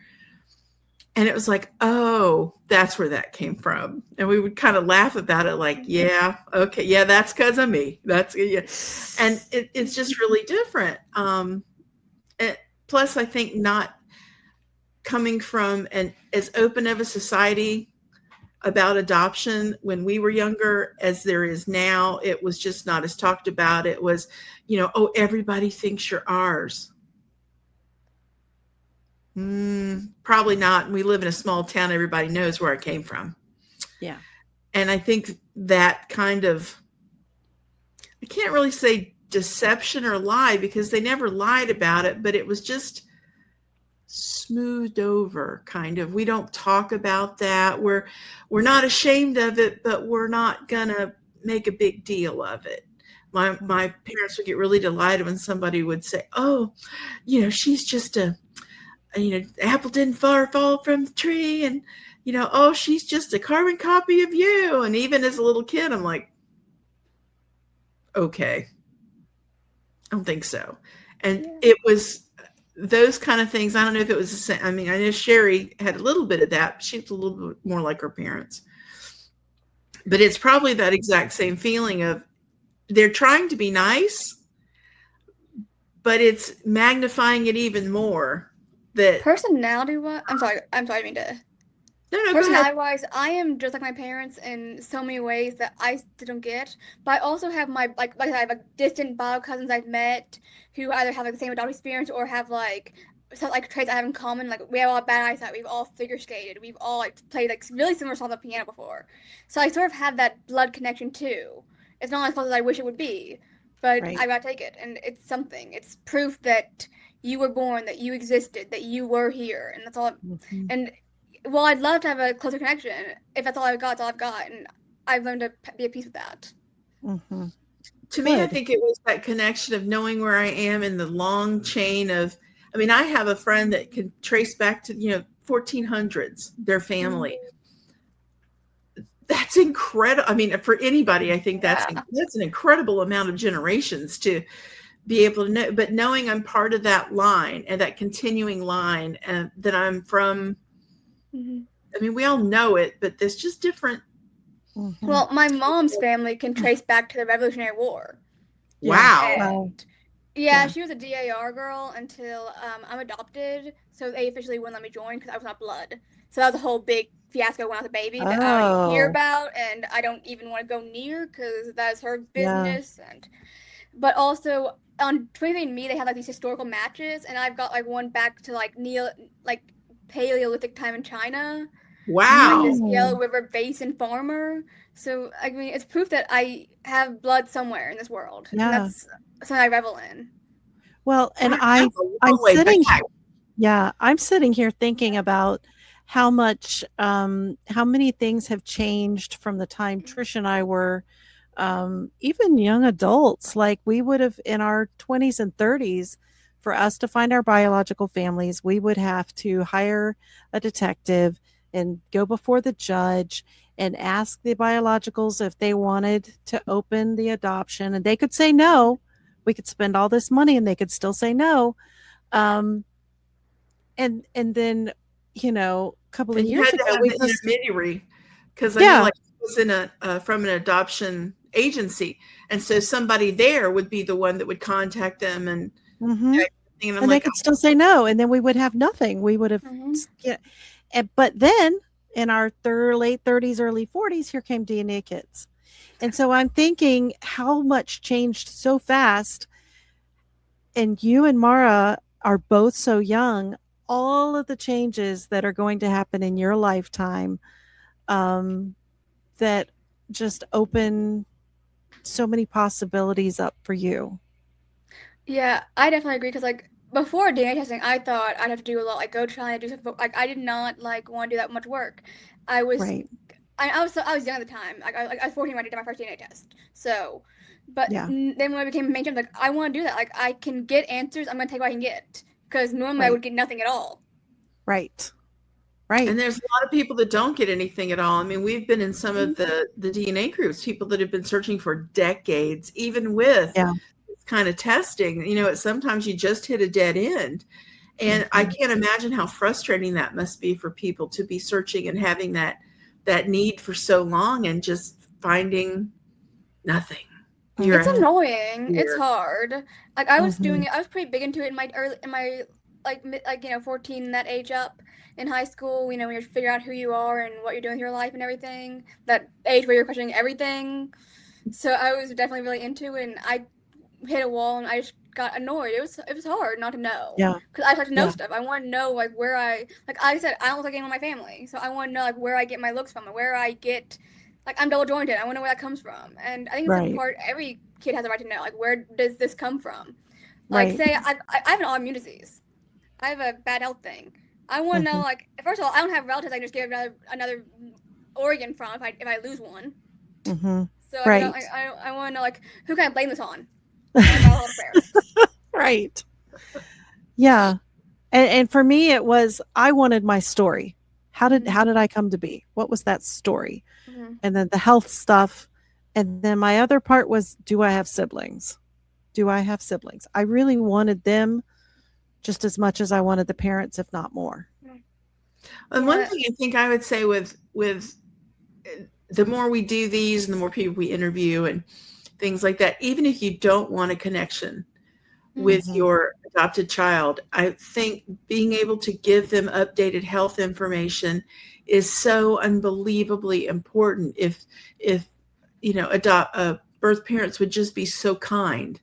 And it was like, oh, that's where that came from. And we would kind of laugh about it like, yeah, okay, yeah, that's because of me. That's, yeah. And it's just really different. And plus, I think not coming from as open of a society about adoption when we were younger as there is now, it was just not as talked about. It was, oh, everybody thinks you're ours. Probably not. We live in a small town. Everybody knows where I came from. Yeah. And I think that kind of, I can't really say deception or lie because they never lied about it, but it was just smoothed over kind of. We don't talk about that. We're not ashamed of it, but we're not gonna make a big deal of it. My parents would get really delighted when somebody would say, oh, she's just the apple didn't fall from the tree, and oh, she's just a carbon copy of you. And even as a little kid, I'm like, okay, I don't think so. And it was those kind of things. I don't know if it was the same. I mean, I know Sherry had a little bit of that. But she's a little bit more like her parents. But it's probably that exact same feeling of they're trying to be nice, but it's magnifying it even more. That personality-wise, I'm sorry, I mean to. No, go ahead. Personality-wise, I am just like my parents in so many ways that I still don't get. But I also have my like I have like distant bio cousins I've met who either have like the same adult experience or have like some like traits I have in common. Like we have all bad eyesight, we've all figure skated, we've all like played like really similar songs on the piano before. So I sort of have that blood connection too. It's not as close as I wish it would be, but Right. I gotta take it, and it's something. It's proof that you were born, that you existed, that you were here, and that's all. Mhm. And well, I'd love to have a closer connection. If that's all I've got, it's all I've got, and I've learned to be at peace with that. Mhm. To me, I Good. think it was that connection of knowing where I am in the long chain of, I mean, I have a friend that can trace back to, 1400s, their family. That's incredible. I mean, for anybody, I think that's Yeah. an incredible amount of generations to be able to know. But knowing I'm part of that line and that continuing line, and that I'm from, Mm-hmm. I mean, we all know it, but there's just different. Mhm. Well, my mom's family can trace back to the Revolutionary War. Yeah. Wow. Wow. Yeah, Yeah. she was a DAR girl until I'm adopted, so they officially wouldn't let me join because I was not blood. So that was a whole big fiasco when I was a baby that I don't even hear Oh, about, and I don't even want to go near because that's her yeah. business. But also on 23andMe, they have like these historical matches, and I've got like one back to like Paleolithic time in China, like this Wow. Yellow River Basin farmer. So I mean, it's proof that I have blood somewhere in this world, and Yeah. that's something I revel in. Well, and That's a I'm long way sitting back. Yeah, I'm sitting here thinking about how much, how many things have changed from the time Trish and I were, even young adults. Like we would have in our 20s and 30s, for us to find our biological families, we would have to hire a detective and go before the judge and ask the biologicals if they wanted to open the adoption, and they could say no. We could spend all this money and they could still say no. Um, and then, a couple of And you years had to ago, have we the just intermediary, because I know, yeah, like, I was in from an adoption agency, and so somebody there would be the one that would contact them, mhm, and I'm and they like, could still say no, and then we would have nothing. We would have Mm-hmm. yeah, but then in our late 30s, early 40s, here came DNA kits. And so I'm thinking how much changed so fast, and you and Mara are both so young. All of the changes that are going to happen in your lifetime, um, that just open so many possibilities up for you. Yeah, I definitely agree because like before DNA testing, I thought I'd have to do a lot, like go to China, do something. Like I did not like want to do that much work. I was, Right. I was young at the time. I was 14 when I did my first DNA test. So, but Yeah. then when I became mainstream, like I want to do that. Like I can get answers. I'm gonna take what I can get because normally I Right. would get nothing at all. Right. Right. and there's a lot of people that don't get anything at all. I mean, we've been in some Mhm. of the DNA groups, people that have been searching for decades, even with Yeah. this kind of testing. Sometimes you just hit a dead end. And I Mhm. can't imagine how frustrating that must be for people to be searching and having that need for so long and just finding nothing. You're It's a Mhm. annoying. It's here. hard. Like I was doing Mhm. it. I was pretty big into it in my early, in my like 14 that age up in high school. When you're figuring out who you are and what you're doing with your life and everything. That age where you're questioning everything. So I was definitely really into it, and I hit a wall, and I just got annoyed. It was hard not to know Yeah. because I like to know Yeah. stuff. I want to know like where like I said, I don't look like anyone in my family, so I want to know like where I get my looks from, and where I get like I'm double jointed. I want to know where that comes from, and I think it's a Right. part every kid has a right to know. Like where does this come from? Like Right. say I have an autoimmune disease. I have a bad health thing. I want to know Mhm. like first of all, I don't have relatives I can just give another organ from if I lose one. Mhm. So like Right. I want to know like who can I blame this on? My biological parents. Right. Yeah. And for me it was I wanted my story. Mm-hmm. How did I come to be? What was that story? Mm-hmm. And then the health stuff, and then my other part was, do I have siblings? Do I have siblings? I really wanted them just as much as I wanted the parents, if not more. And one Yeah. thing I think I would say with the more we do these and the more people we interview and things like that, even if you don't want a connection with Mhm. your adopted child, I think being able to give them updated health information is so unbelievably important. If birth parents would just be so kind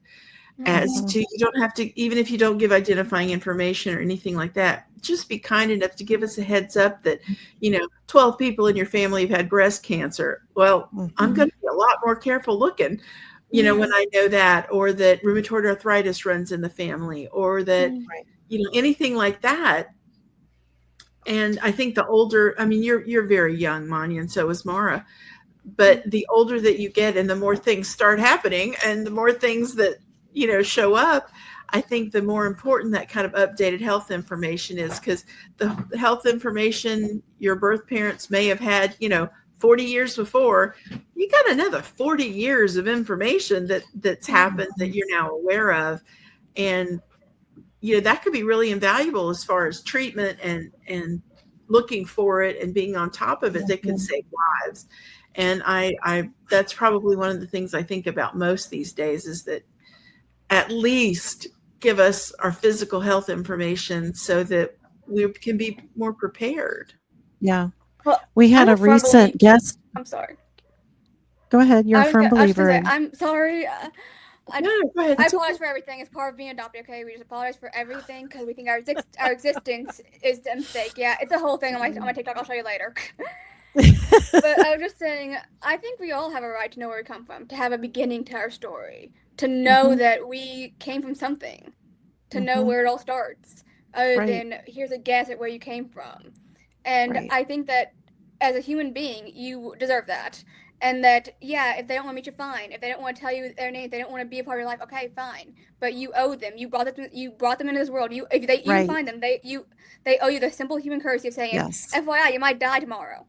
as to, you don't have to, even if you don't give identifying information or anything like that, just be kind enough to give us a heads up that 12 people in your family have had breast cancer. Well, I'm going to be a lot more careful looking when I know that, or that rheumatoid arthritis runs in the family, or that anything like that. And I think the older, I mean, you're very young, Monya, and so is Mara, but the older that you get and the more things start happening and the more things that show up, I think the more important that kind of updated health information is, because the health information your birth parents may have had 40 years before, you got another 40 years of information that's happened that you're now aware of. And that could be really invaluable as far as treatment and looking for it and being on top of it that could save lives. And I that's probably one of the things I think about most these days, is that at least give us our physical health information so that we can be more prepared. Yeah. Well, we had a recent guest. I'm sorry. Go ahead. You're a firm believer. I'm sorry. No, go ahead. I apologize for everything. It's part of being adopted, okay? We just apologize for everything because we think our existence is a mistake. Yeah, it's a whole thing on my TikTok. I'll show you later. But I was just saying, I think we all have a right to know where we come from, to have a beginning to our story, to know that we came from something, to know where it all starts, other than here's a guess at where you came from. And I think that as a human being, you deserve that. And that, if they don't want to meet you, fine. If they don't want to tell you their name, if they don't want to be a part of your life, okay, fine. But you owe them. You brought them into this world. You find them, they owe you the simple human courtesy of saying, FYI, you might die tomorrow.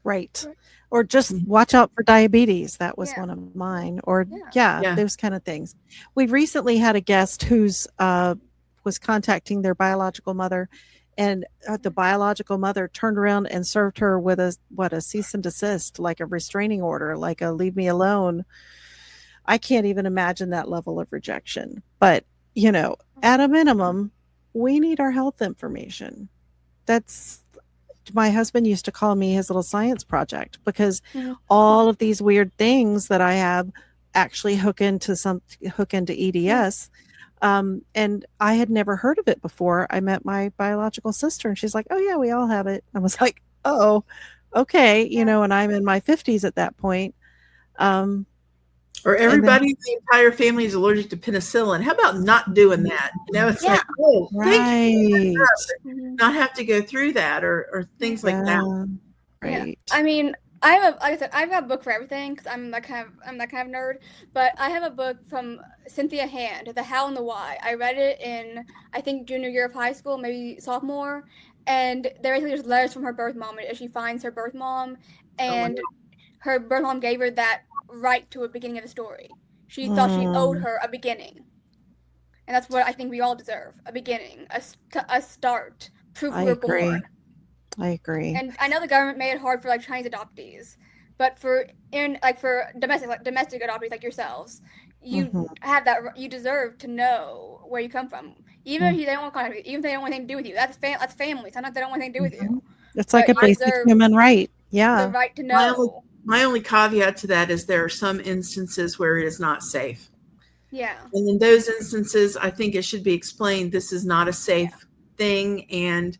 Right. Or just watch out for diabetes. That was one of mine. Or those kind of things. We recently had a guest who's was contacting their biological mother, and the biological mother turned around and served her with a cease and desist, like a restraining order, like a leave me alone. I can't even imagine that level of rejection. But, at a minimum, we need our health information. That's, my husband used to call me his little science project, because all of these weird things that I have actually hook into EDS. And I had never heard of it before I met my biological sister, and she's like, oh yeah, we all have it. I was like, oh, okay. And I'm in my 50s at that point. Or everybody in the entire family is allergic to penicillin. How about not doing that? It's like, oh, thank you. Not have to go through that or things like that. Right. Yeah. I mean, like I said, I've got a book for everything because I'm that kind of nerd. But I have a book from Cynthia Hand, The How and the Why. I read it in, I think, junior year of high school, maybe sophomore. And there basically there's letters from her birth mom as she finds her birth mom, and her birth mom gave her that right to a beginning of the story. She thought she owed her a beginning, and that's what I think we all deserve: a beginning, a start, proof we're born. I agree. And I know the government made it hard for Chinese adoptees, but for domestic adoptees like yourselves, you have that. You deserve to know where you come from, even if they don't want contact with you, even if they don't want anything to do with you. That's family. Sometimes they don't want anything to do with you. It's like a basic human right. Yeah, the right to know. My only caveat to that is there are some instances where it is not safe. Yeah. And in those instances, I think it should be explained this is not a safe thing, and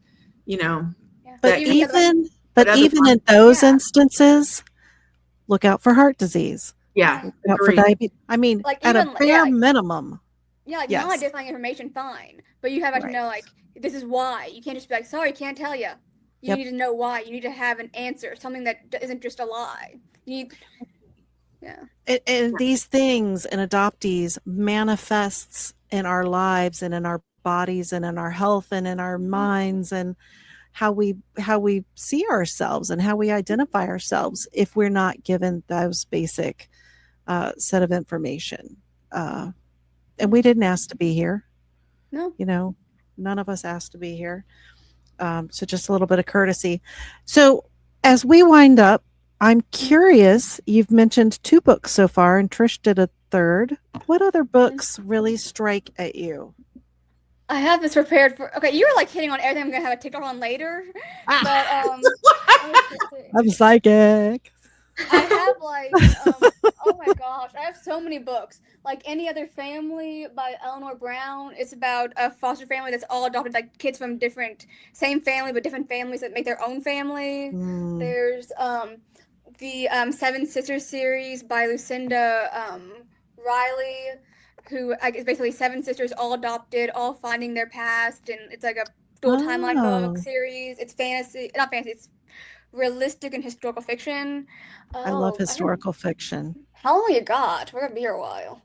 But even in those instances, look out for heart disease. Yeah. Look out for diabetes. I mean, at a bare minimum. Yeah, non-identifying information, fine. But you have to know, this is why. You can't just be like, sorry, can't tell you. You need to know why. You need to have an answer, something that isn't just a lie. You need, And these things in adoptees manifests in our lives and in our bodies and in our health and in our minds and how we see ourselves and how we identify ourselves if we're not given those basic set of information. And we didn't ask to be here. No. None of us asked to be here. So just a little bit of courtesy. So as we wind up, I'm curious, you've mentioned 2 books so far, and Trish did a third. What other books really strike at you? I have this prepared for. Okay, you were like hitting on everything I'm gonna have a TikTok on later, Ah, but let me see. I'm psychic. I have like oh my gosh, I have so many books. Like Any Other Family by Eleanor Brown. It's about a foster family that's all adopted, like kids from different same family but different families that make their own family. Mm. There's the Seven Sisters series by Lucinda Riley, who I guess basically seven sisters all adopted, all finding their past, and it's like a dual timeline book Oh, series. It's fantasy, not fantasy. It's realistic and historical fiction. I love Oh, I don't. historical fiction. How long you got? We're gonna be here a while.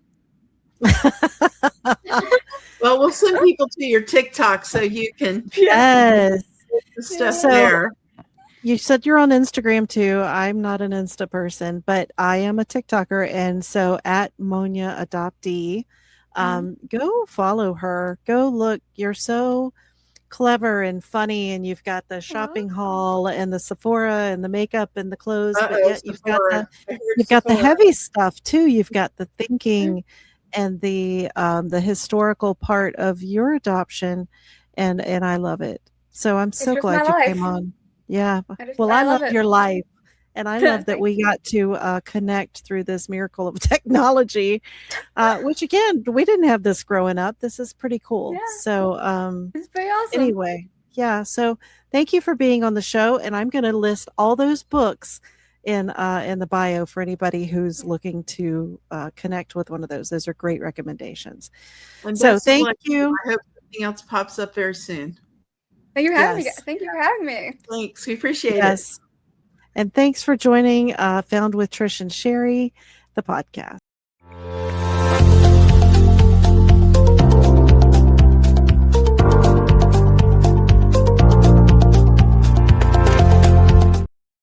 Well, we'll send people to your TikTok so you can Yes. get the stuff So there. you said you're on Instagram too. I'm not an Insta person, but I am a TikToker. And so at Monya Adoptee, go follow her. Go look. You're so clever and funny, and you've got the shopping haul and the Sephora and the makeup and the clothes, but Uh-oh, yet Sephora. I heard you've got the Sephora. heavy stuff too. You've got the thinking and the historical part of your adoption, and I love it. So I'm It's so just my glad you came life. on. Yeah. Well, I I love love it. your life. And I love that Thank we you. got to connect through this miracle of technology, which again, we didn't have this growing up. This is pretty cool. Yeah, So it's pretty awesome. anyway, yeah. So thank you for being on the show. And I'm going to list all those books in the bio for anybody who's looking to connect with one of those. Those are great recommendations. And So best of thank luck. you. I hope something else pops up very soon. Thank you for having me. Yes. Thank you for having me. Thanks. We appreciate it. Yes. And thanks for joining Found with Trish and Sherry, the podcast.